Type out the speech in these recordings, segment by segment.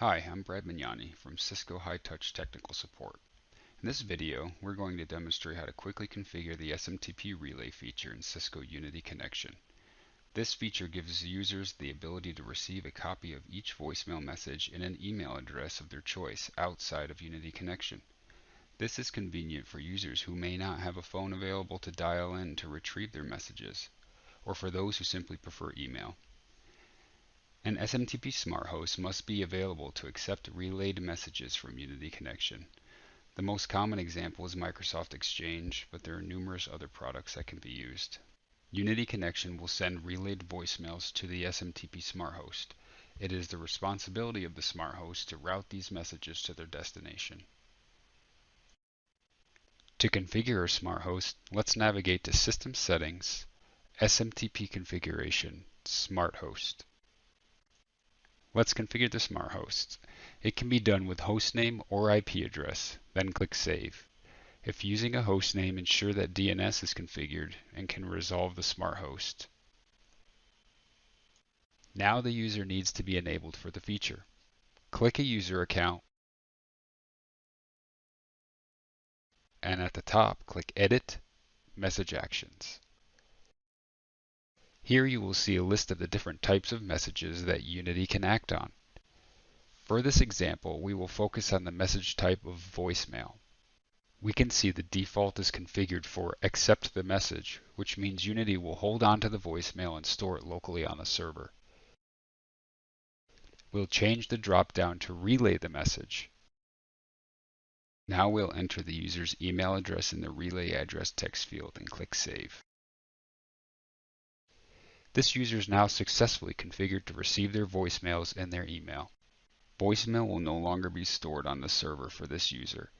Hi, I'm Brad Mignani from Cisco High Touch Technical Support. In this video, we're going to demonstrate how to quickly configure the SMTP relay feature in Cisco Unity Connection. This feature gives users the ability to receive a copy of each voicemail message in an email address of their choice outside of Unity Connection. This is convenient for users who may not have a phone available to dial in to retrieve their messages, or for those who simply prefer email. An SMTP smart host must be available to accept relayed messages from Unity Connection. The most common example is Microsoft Exchange, but there are numerous other products that can be used. Unity Connection will send relayed voicemails to the SMTP smart host. It is the responsibility of the smart host to route these messages to their destination. To configure a smart host, let's navigate to System Settings, SMTP Configuration, Smart Host. Let's configure the smart host. It can be done with hostname or IP address, then click Save. If using a hostname, ensure that DNS is configured and can resolve the smart host. Now the user needs to be enabled for the feature. Click a user account, and at the top, click Edit, Message Actions. Here you will see a list of the different types of messages that Unity can act on. For this example, we will focus on the message type of voicemail. We can see the default is configured for accept the message, which means Unity will hold on to the voicemail and store it locally on the server. We'll change the drop-down to relay the message. Now we'll enter the user's email address in the relay address text field and click Save. This user is now successfully configured to receive their voicemails in their email. Voicemail will no longer be stored on the server for this user.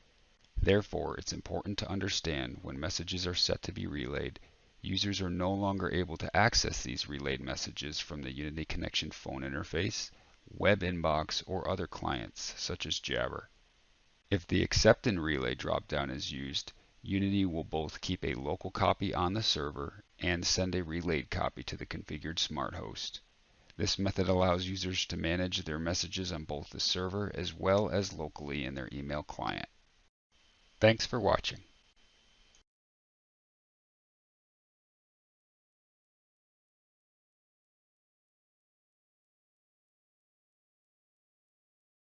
Therefore, it's important to understand when messages are set to be relayed, users are no longer able to access these relayed messages from the Unity Connection phone interface, web inbox, or other clients such as Jabber. If the Accept and Relay dropdown is used, Unity will both keep a local copy on the server and send a relayed copy to the configured smart host. This method allows users to manage their messages on both the server as well as locally in their email client. Thanks for watching.